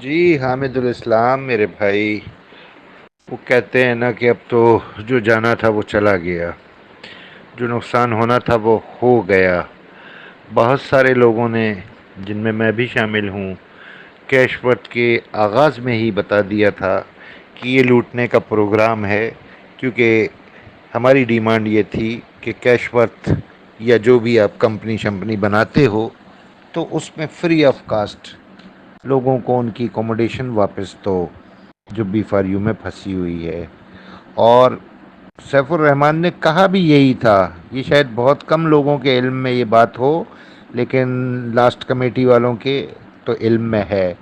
جی حامد الاسلام میرے بھائی، وہ کہتے ہیں نا کہ اب تو جو جانا تھا وہ چلا گیا، جو نقصان ہونا تھا وہ ہو گیا۔ بہت سارے لوگوں نے، جن میں بھی شامل ہوں، کیش ورت کے آغاز میں ہی بتا دیا تھا کہ یہ لوٹنے کا پروگرام ہے، کیونکہ ہماری ڈیمانڈ یہ تھی کہ کیش ورت یا جو بھی آپ کمپنی شمپنی بناتے ہو تو اس میں فری آف کاسٹ لوگوں کو ان کی اکوموڈیشن واپس دو جو بی فار یو میں پھنسی ہوئی ہے۔ اور سیف الرحمان نے کہا بھی یہی تھا، یہ شاید بہت کم لوگوں کے علم میں یہ بات ہو، لیکن لاسٹ کمیٹی والوں کے تو علم میں ہے۔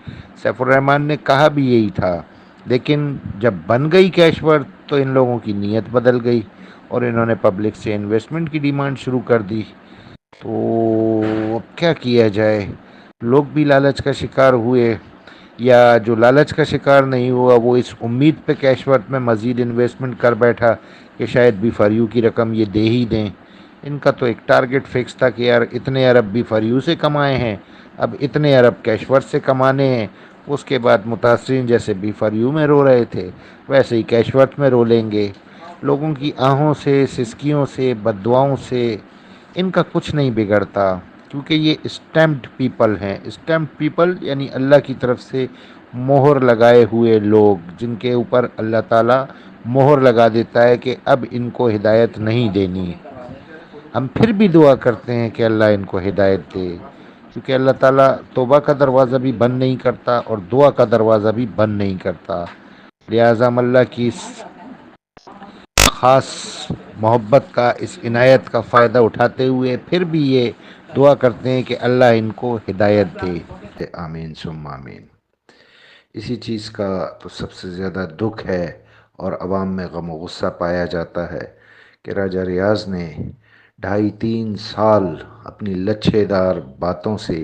سیف الرحمان نے کہا بھی یہی تھا، لیکن جب بن گئی کیش ورت تو ان لوگوں کی نیت بدل گئی اور انہوں نے پبلک سے انویسٹمنٹ کی ڈیمانڈ شروع کر دی۔ تو اب کیا کیا جائے؟ لوگ بھی لالچ کا شکار ہوئے، یا جو لالچ کا شکار نہیں ہوا وہ اس امید پہ کیش ورت میں مزید انویسٹمنٹ کر بیٹھا کہ شاید بی فار یو کی رقم یہ دے ہی دیں۔ ان کا تو ایک ٹارگٹ فکس تھا کہ یار اتنے ارب بی فار یو سے کمائے ہیں، اب اتنے ارب کیش ورت سے کمانے ہیں۔ اس کے بعد متاثرین جیسے بی فار یو میں رو رہے تھے ویسے ہی کیش ورت میں رو لیں گے۔ لوگوں کی آہوں سے، سسکیوں سے، بد دعاؤں سے ان کا کچھ نہیں بگڑتا، کیونکہ یہ اسٹیمپڈ پیپل ہیں۔ اسٹیمپڈ پیپل یعنی اللہ کی طرف سے مہر لگائے ہوئے لوگ، جن کے اوپر اللہ تعالیٰ مہر لگا دیتا ہے کہ اب ان کو ہدایت نہیں دینی۔ ہم پھر بھی دعا کرتے ہیں کہ اللہ ان کو ہدایت دے، کیونکہ اللہ تعالیٰ توبہ کا دروازہ بھی بند نہیں کرتا اور دعا کا دروازہ بھی بند نہیں کرتا۔ لہٰذا ہم اللہ کی اس خاص محبت کا، اس عنایت کا فائدہ اٹھاتے ہوئے پھر بھی یہ دعا کرتے ہیں کہ اللہ ان کو ہدایت دے۔ آمین ثم آمین۔ اسی چیز کا تو سب سے زیادہ دکھ ہے اور عوام میں غم و غصہ پایا جاتا ہے کہ راجہ ریاض نے 2.5-3 سال اپنی لچھے دار باتوں سے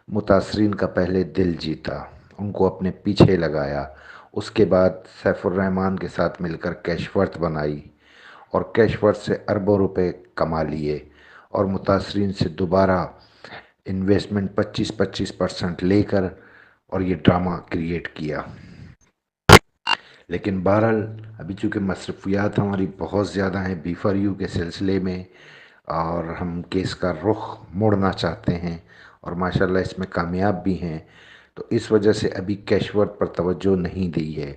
متاثرین کا پہلے دل جیتا، ان کو اپنے پیچھے لگایا، اس کے بعد سیف الرحمان کے ساتھ مل کر کیش ورت بنائی اور کیش ورت سے اربوں روپے کما لیے، اور متاثرین سے دوبارہ انویسٹمنٹ 25% لے کر اور یہ ڈرامہ کریٹ کیا۔ لیکن بہرحال ابھی چونکہ مصروفیات ہماری بہت زیادہ ہیں بی فار یو کے سلسلے میں، اور ہم کیس کا رخ موڑنا چاہتے ہیں اور ماشاءاللہ اس میں کامیاب بھی ہیں، تو اس وجہ سے ابھی کیش ورت پر توجہ نہیں دی ہے۔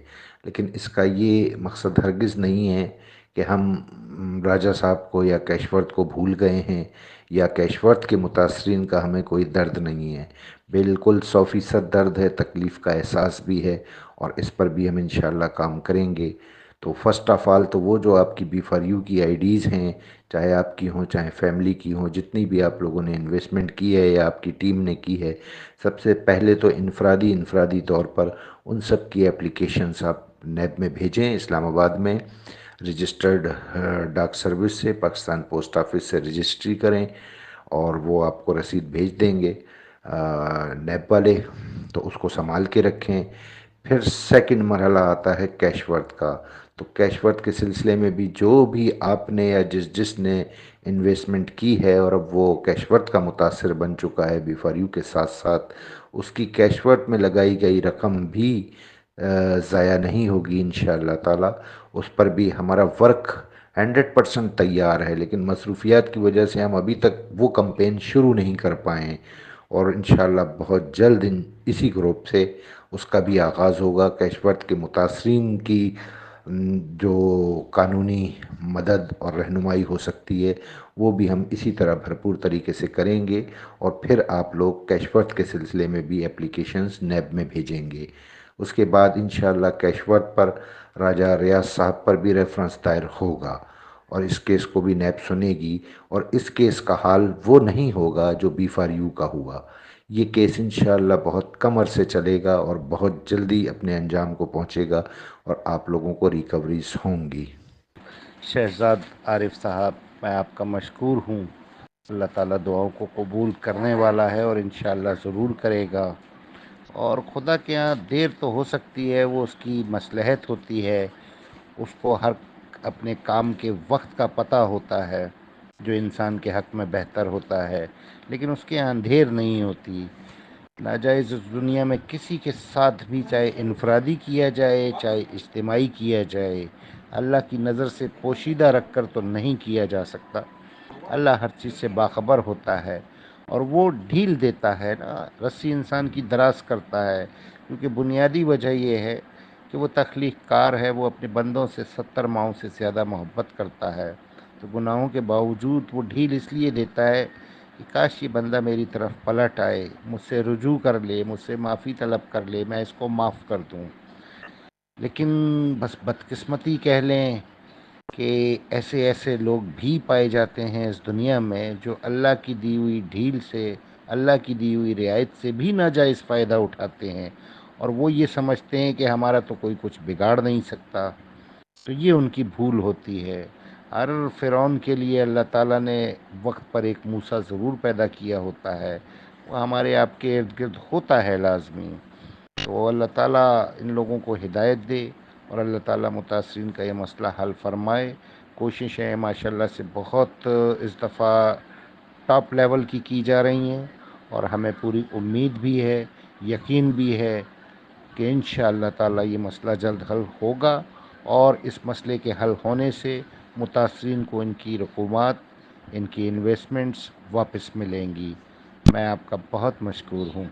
لیکن اس کا یہ مقصد ہرگز نہیں ہے کہ ہم راجہ صاحب کو یا کیش ورت کو بھول گئے ہیں، یا کیش ورت کے متاثرین کا ہمیں کوئی درد نہیں ہے۔ بالکل 100% درد ہے، تکلیف کا احساس بھی ہے، اور اس پر بھی ہم انشاءاللہ کام کریں گے۔ تو فرسٹ آف آل تو وہ جو آپ کی بی فار یو کی آئی ڈیز ہیں، چاہے آپ کی ہوں چاہے فیملی کی ہوں، جتنی بھی آپ لوگوں نے انویسٹمنٹ کی ہے یا آپ کی ٹیم نے کی ہے، سب سے پہلے تو انفرادی طور پر ان سب کی اپلیکیشنز آپ نیب میں بھیجیں، اسلام آباد میں رجسٹرڈ ڈاک سروس سے، پاکستان پوسٹ آفس سے رجسٹری کریں اور وہ آپ کو رسید بھیج دیں گے نیب والے، تو اس کو سنبھال کے رکھیں۔ پھر سیکنڈ مرحلہ آتا ہے کیش ورت کا، تو کیش ورت کے سلسلے میں بھی جو بھی آپ نے یا جس نے انویسٹمنٹ کی ہے اور اب وہ کیش ورت کا متاثر بن چکا ہے بی فار یو کے ساتھ ساتھ، اس کی کیش ورت میں لگائی گئی رقم بھی ضائع نہیں ہوگی انشاءاللہ تعالی۔ اس پر بھی ہمارا ورک 100% تیار ہے، لیکن مصروفیات کی وجہ سے ہم ابھی تک وہ کمپین شروع نہیں کر پائے، اور انشاءاللہ بہت جلد اسی گروپ سے اس کا بھی آغاز ہوگا۔ کیش ورت کے متاثرین کی جو قانونی مدد اور رہنمائی ہو سکتی ہے وہ بھی ہم اسی طرح بھرپور طریقے سے کریں گے، اور پھر آپ لوگ کیش ورت کے سلسلے میں بھی اپلیکیشنز نیب میں بھیجیں گے۔ اس کے بعد انشاءاللہ کیش ورت پر راجہ ریاض صاحب پر بھی ریفرنس دائر ہوگا، اور اس کیس کو بھی نیب سنے گی، اور اس کیس کا حال وہ نہیں ہوگا جو بی فار یو کا ہوا۔ یہ کیس انشاءاللہ بہت کم عرصے چلے گا اور بہت جلدی اپنے انجام کو پہنچے گا، اور آپ لوگوں کو ریکوریز ہوں گی۔ شہزاد عارف صاحب، میں آپ کا مشکور ہوں۔ اللہ تعالیٰ دعاؤں کو قبول کرنے والا ہے اور انشاءاللہ ضرور کرے گا، اور خدا کے ہاں دیر تو ہو سکتی ہے، وہ اس کی مصلحت ہوتی ہے، اس کو ہر اپنے کام کے وقت کا پتہ ہوتا ہے جو انسان کے حق میں بہتر ہوتا ہے، لیکن اس کے یہاں دیر نہیں ہوتی۔ ناجائز اس دنیا میں کسی کے ساتھ بھی، چاہے انفرادی کیا جائے چاہے اجتماعی کیا جائے، اللہ کی نظر سے پوشیدہ رکھ کر تو نہیں کیا جا سکتا۔ اللہ ہر چیز سے باخبر ہوتا ہے، اور وہ ڈھیل دیتا ہے نا، رسی انسان کی دراز کرتا ہے، کیونکہ بنیادی وجہ یہ ہے کہ وہ تخلیق کار ہے، وہ اپنے بندوں سے 70 ماؤں سے زیادہ محبت کرتا ہے، تو گناہوں کے باوجود وہ ڈھیل اس لیے دیتا ہے کہ کاش یہ بندہ میری طرف پلٹ آئے، مجھ سے رجوع کر لے، مجھ سے معافی طلب کر لے، میں اس کو معاف کر دوں۔ لیکن بس بدقسمتی کہہ لیں کہ ایسے ایسے لوگ بھی پائے جاتے ہیں اس دنیا میں جو اللہ کی دی ہوئی ڈھیل سے، اللہ کی دی ہوئی رعایت سے بھی ناجائز فائدہ اٹھاتے ہیں، اور وہ یہ سمجھتے ہیں کہ ہمارا تو کوئی کچھ بگاڑ نہیں سکتا۔ تو یہ ان کی بھول ہوتی ہے۔ ہر فرعون کے لیے اللہ تعالیٰ نے وقت پر ایک موسیٰ ضرور پیدا کیا ہوتا ہے، وہ ہمارے آپ کے ارد گرد ہوتا ہے لازمی۔ تو اللہ تعالیٰ ان لوگوں کو ہدایت دے، اور اللہ تعالیٰ متاثرین کا یہ مسئلہ حل فرمائے۔ کوششیں ماشاء اللہ سے بہت اس دفعہ ٹاپ لیول کی جا رہی ہیں، اور ہمیں پوری امید بھی ہے، یقین بھی ہے کہ انشاء اللہ تعالیٰ یہ مسئلہ جلد حل ہوگا، اور اس مسئلے کے حل ہونے سے متاثرین کو ان کی رقومات، ان کی انویسٹمنٹس واپس ملیں گی۔ میں آپ کا بہت مشکور ہوں۔